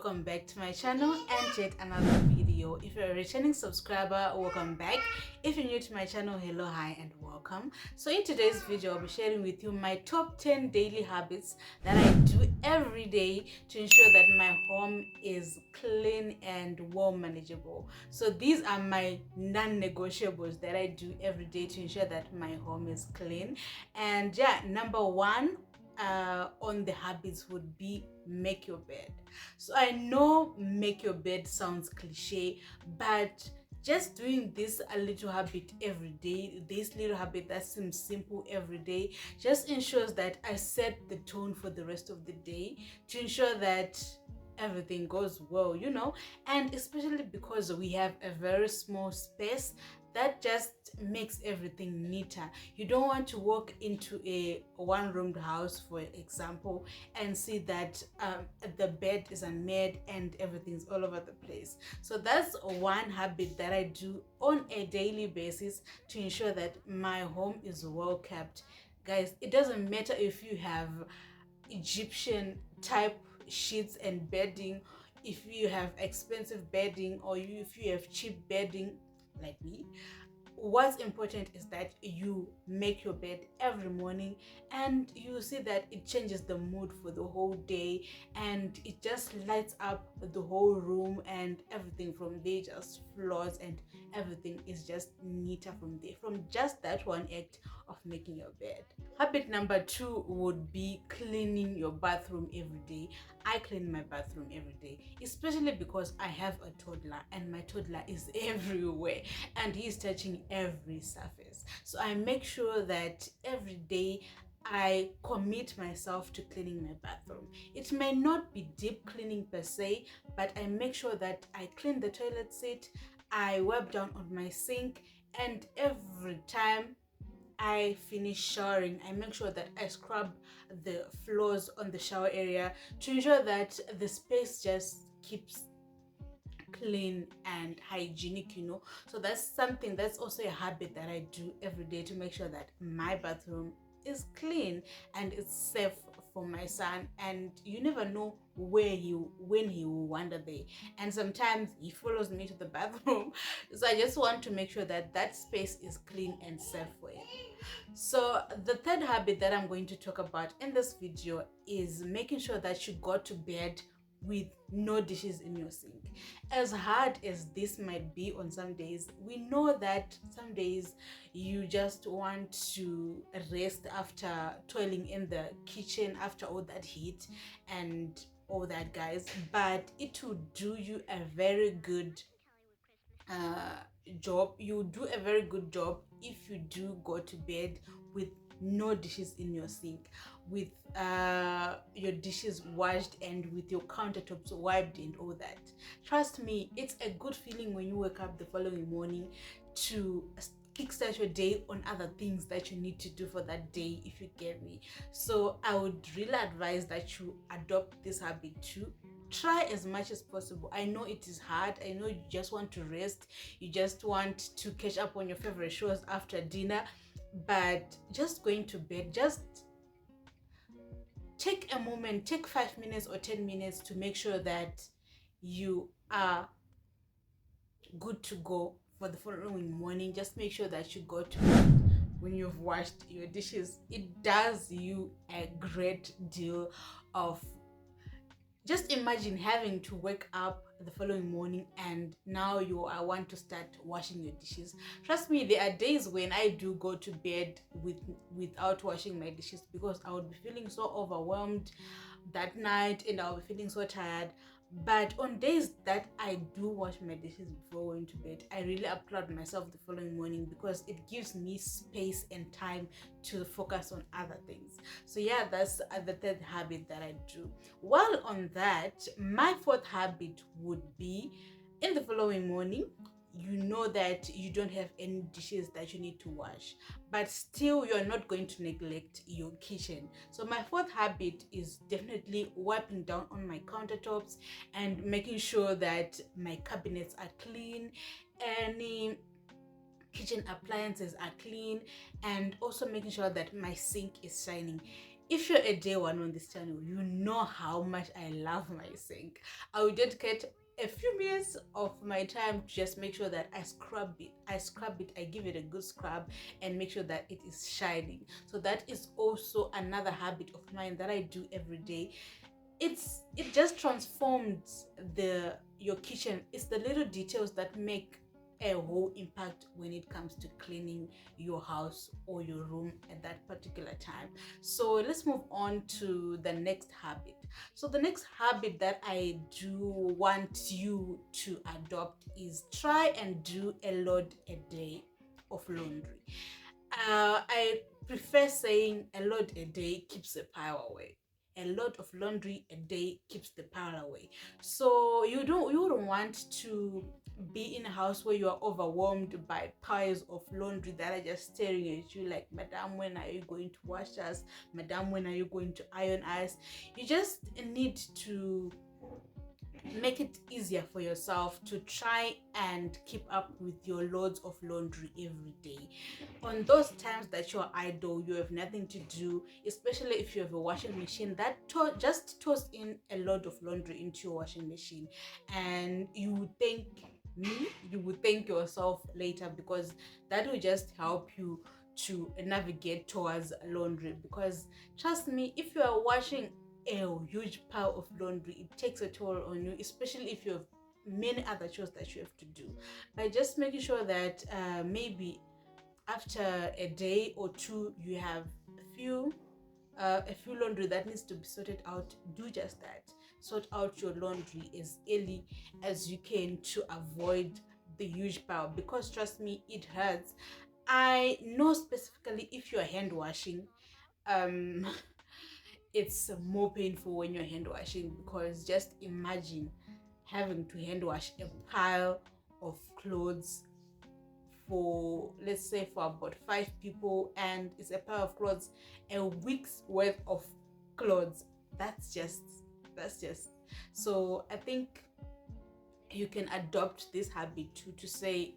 welcome back to my channel and yet another video. If you're a returning subscriber, welcome back. If you're new to my channel, hello, hi and welcome. So in today's video, I'll be sharing with you my top 10 daily habits that I do every day to ensure that my home is clean and well manageable. So these are my non-negotiables that I do every day to ensure that my home is clean. And yeah, number one on the habits would be make your bed. So I know make your bed sounds cliche, but just doing this a little habit every day, this little habit that seems simple every day, just ensures that I set the tone for the rest of the day to ensure that everything goes well, and especially because we have a very small space, that just makes everything neater. You don't want to walk into a one-roomed house, for example, and see that the bed is unmade and everything's all over the place. So that's one habit that I do on a daily basis to ensure that my home is well kept. Guys, it doesn't matter if you have Egyptian type sheets and bedding, if you have expensive bedding, or if you have cheap bedding like me. What's important is that you make your bed every morning and you see that it changes the mood for the whole day, and it just lights up the whole room, and everything from there just flows, and everything is just neater from there, from just that one act of making your bed. Habit number two would be cleaning your bathroom every day. I clean my bathroom every day, especially because I have a toddler and my toddler is everywhere and he's touching every surface. So I make sure that every day I commit myself to cleaning my bathroom. It may not be deep cleaning per se, but I make sure that I clean the toilet seat, I wipe down on my sink, and every time I finish showering, I make sure that I scrub the floors on the shower area to ensure that the space just keeps clean and hygienic. So that's also a habit that I do every day to make sure that my bathroom is clean and it's safe for my son. And you never know when he will wander there, and sometimes he follows me to the bathroom. So I just want to make sure that that space is clean and safe for him. So the third habit that I'm going to talk about in this video is making sure that you go to bed with no dishes in your sink. As hard as this might be on some days, we know that some days you just want to rest after toiling in the kitchen after all that heat and all that, guys, but it will do you a very good job. You do a very good job if you do go to bed with no dishes in your sink, with your dishes washed and with your countertops wiped and all that. Trust me, it's a good feeling when you wake up the following morning to kickstart your day on other things that you need to do for that day, if you get me. So I would really advise that you adopt this habit too. Try as much as possible. I know it is hard. I know you just want to rest, you just want to catch up on your favorite shows after dinner, but just going to bed, just take a moment, take 5 minutes or 10 minutes to make sure that you are good to go for the following morning. Just make sure that you go to bed when you've washed your dishes. It does you a great deal of. Just imagine having to wake up the following morning and now you want to start washing your dishes. Trust me, there are days when I do go to bed without washing my dishes because I would be feeling so overwhelmed that night and I'll be feeling so tired. But on days that I do wash my dishes before going to bed, I really applaud myself the following morning because it gives me space and time to focus on other things. So yeah, that's the third habit that I do. While on that, my fourth habit would be in the following morning, you know that you don't have any dishes that you need to wash, but still you're not going to neglect your kitchen. So my fourth habit is definitely wiping down on my countertops and making sure that my cabinets are clean, any kitchen appliances are clean, and also making sure that my sink is shining. If you're a day one on this channel, you know how much I love my sink. I will dedicate a few minutes of my time to just make sure that I scrub it. I give it a good scrub and make sure that it is shining. So that is also another habit of mine that I do every day. It just transforms your kitchen. It's the little details that make a whole impact when it comes to cleaning your house or your room at that particular time. So let's move on to the next habit. So the next habit that I do want you to adopt is try and do a load a day of laundry. I prefer saying a load a day keeps the pile away. A lot of laundry a day keeps the pile away. So you wouldn't want to be in a house where you are overwhelmed by piles of laundry that are just staring at you like, Madam, when are you going to wash us? Madam, when are you going to iron us? You just need to make it easier for yourself to try and keep up with your loads of laundry every day. On those times that you're idle, you have nothing to do, especially if you have a washing machine, that just toss in a load of laundry into your washing machine, and you would thank yourself later, because that will just help you to navigate towards laundry. Because trust me, if you are washing a huge pile of laundry, it takes a toll on you, especially if you have many other chores that you have to do. By just making sure that maybe after a day or two you have a few laundry that needs to be sorted out, do just that. Sort out your laundry as early as you can to avoid the huge pile, because trust me, it hurts. I know specifically if you're hand washing, um it's more painful when you're hand washing, because just imagine having to hand wash a pile of clothes for, let's say, for about 5 people, and it's a pile of clothes, a week's worth of clothes. That's just so I think you can adopt this habit to say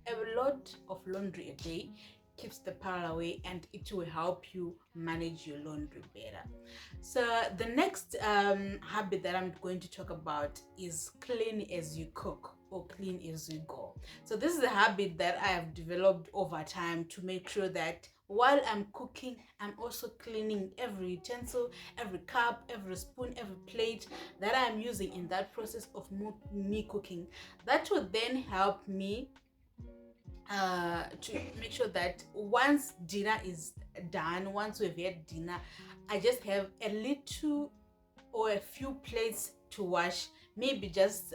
a lot of laundry a day keeps the pile away, and it will help you manage your laundry better. So the next habit that I'm going to talk about is clean as you cook, or clean as you go. So this is a habit that I have developed over time to make sure that while I'm cooking, I'm also cleaning every utensil, every cup, every spoon, every plate that I'm using in that process of me cooking. That will then help me to make sure that once dinner is done, once we've had dinner, I just have a little or a few plates to wash, maybe just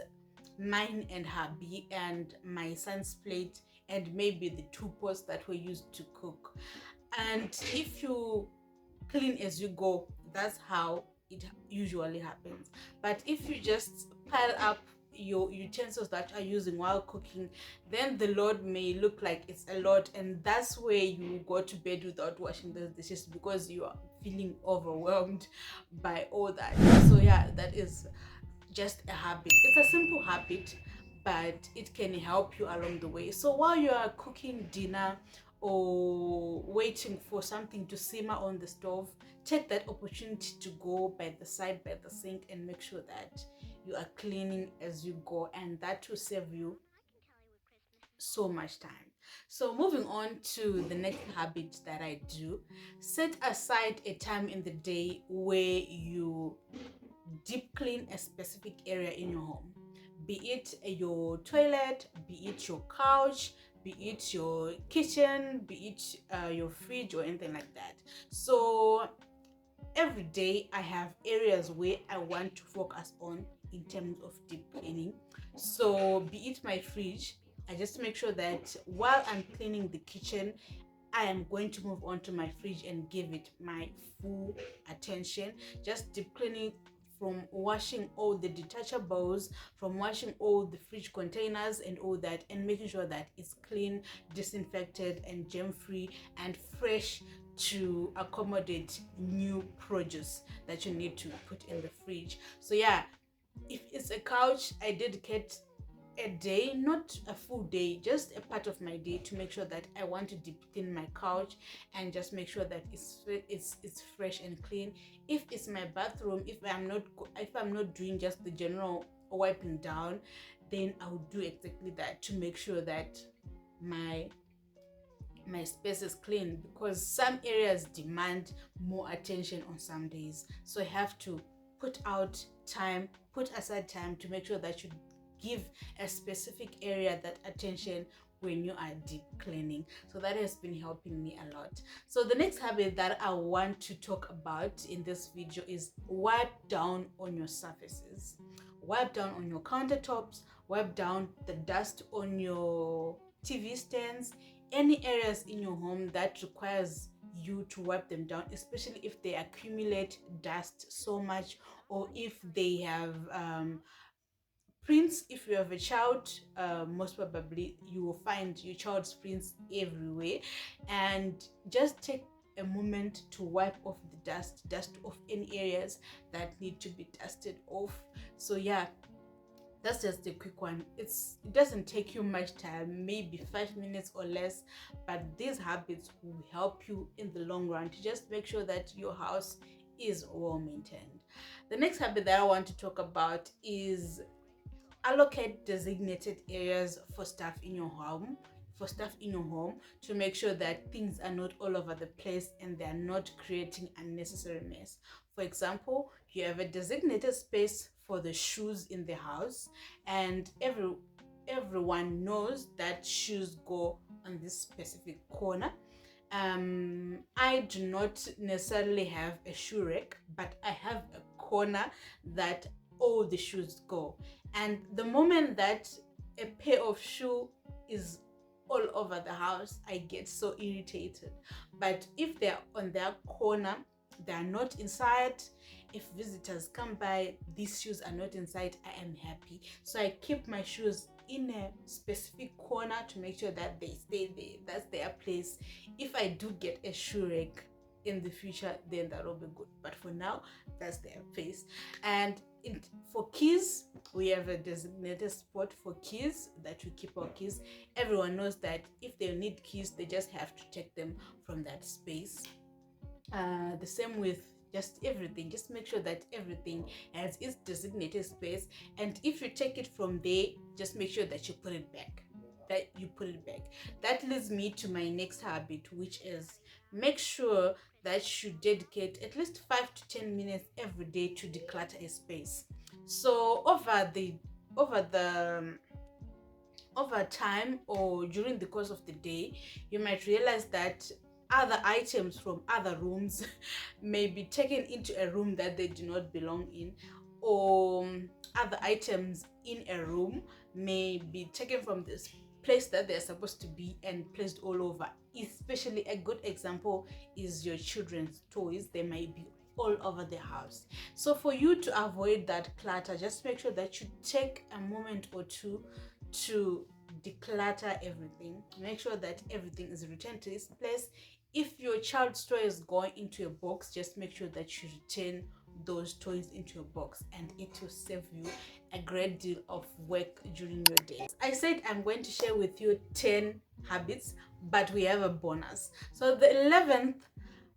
mine and hubby and my son's plate, and maybe the 2 pots that were used to cook. And if you clean as you go, that's how it usually happens. But if you just pile up your utensils that are using while cooking, then the load may look like it's a lot, and that's where you go to bed without washing those dishes, because you are feeling overwhelmed by all that. So yeah, that is just a habit. It's a simple habit, but it can help you along the way. So while you are cooking dinner or waiting for something to simmer on the stove, take that opportunity to go by the side, by the sink, and make sure that you are cleaning as you go, and that will save you so much time. So moving on to the next habit that I do, set aside a time in the day where you deep clean a specific area in your home, be it your toilet, be it your couch, be it your kitchen, be it your fridge or anything like that. So every day I have areas where I want to focus on in terms of deep cleaning. So be it my fridge, I just make sure that while I'm cleaning the kitchen, I am going to move on to my fridge and give it my full attention. Just deep cleaning, from washing all the detachables, from washing all the fridge containers and all that, and making sure that it's clean, disinfected, and germ-free and fresh to accommodate new produce that you need to put in the fridge. So yeah, if it's a couch, I dedicate a day, not a full day, just a part of my day, to make sure that I want to deep clean my couch and just make sure that it's fresh and clean. If it's my bathroom, if I'm not doing just the general wiping down, then I would do exactly that to make sure that my space is clean, because some areas demand more attention on some days. So I have to put aside time to make sure that you give a specific area that attention when you are deep cleaning. So that has been helping me a lot. So the next habit that I want to talk about in this video is wipe down on your surfaces. Wipe down on your countertops, wipe down the dust on your TV stands, any areas in your home that requires you to wipe them down, especially if they accumulate dust so much, or if they have prints. If you have a child, most probably you will find your child's prints everywhere, and just take a moment to wipe off the dust off any areas that need to be dusted off. So yeah, that's just a quick one. It doesn't take you much time, maybe 5 minutes or less, but these habits will help you in the long run to just make sure that your house is well maintained. The next habit that I want to talk about is allocate designated areas for stuff in your home to make sure that things are not all over the place and they are not creating unnecessary mess. For example, you have a designated space for the shoes in the house, and everyone knows that shoes go on this specific corner. I do not necessarily have a shoe rack, but I have a corner that all the shoes go. And the moment that a pair of shoe is all over the house, I get so irritated. But if they're on their corner, they're not inside. If visitors come by, these shoes are not inside, I am happy. So I keep my shoes in a specific corner to make sure that they stay there. That's their place. If I do get a shoe rack in the future, then that'll be good, but for now, that's their place. And for keys, we have a designated spot for keys that we keep our keys. Everyone knows that if they need keys, they just have to take them from that space. The same with just everything. Just make sure that everything has its designated space, and if you take it from there, just make sure that you put it back. That leads me to my next habit, which is make sure that you dedicate at least 5 to 10 minutes every day to declutter a space. So over time, or during the course of the day, you might realize that other items from other rooms may be taken into a room that they do not belong in, or other items in a room may be taken from this place that they're supposed to be and placed all over. Especially a good example is your children's toys. They might be all over the house. So for you to avoid that clutter, just make sure that you take a moment or two to declutter everything. Make sure that everything is returned to its place. If your child's toy is going into a box, just make sure that you return those toys into a box, and it will save you a great deal of work during your day. I said I'm going to share with you 10 habits, but we have a bonus. So the 11th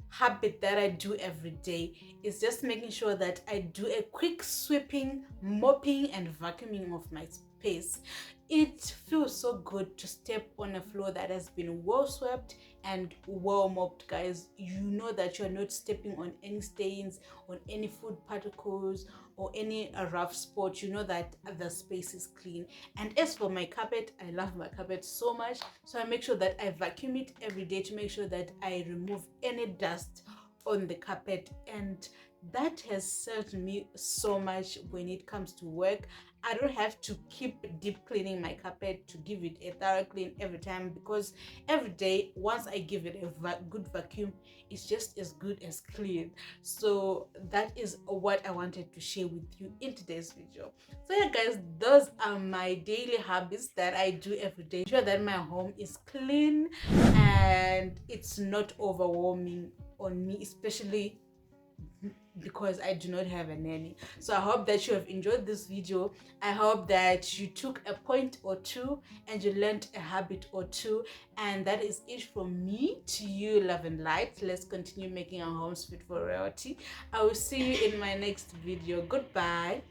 habit that I do every day is just making sure that I do a quick sweeping, mopping, and vacuuming of my space. It feels so good to step on a floor that has been well swept and well mopped, guys. You know that you're not stepping on any stains, on any food particles, or any rough spot. You know that the space is clean. And as for my carpet, I love my carpet so much, so I make sure that I vacuum it every day to make sure that I remove any dust on the carpet, and that has served me so much when it comes to work. I don't have to keep deep cleaning my carpet to give it a thorough clean every time, because every day, once I give it a good vacuum, it's just as good as clean. So that is what I wanted to share with you in today's video. So yeah, guys, those are my daily habits that I do every day. Ensure that my home is clean and it's not overwhelming on me, especially because I do not have a nanny. So I hope that you have enjoyed this video. I hope that you took a point or two and you learned a habit or two. And that is it from me to you, love and light. Let's continue making our homes fit for royalty. I will see you in my next video. Goodbye.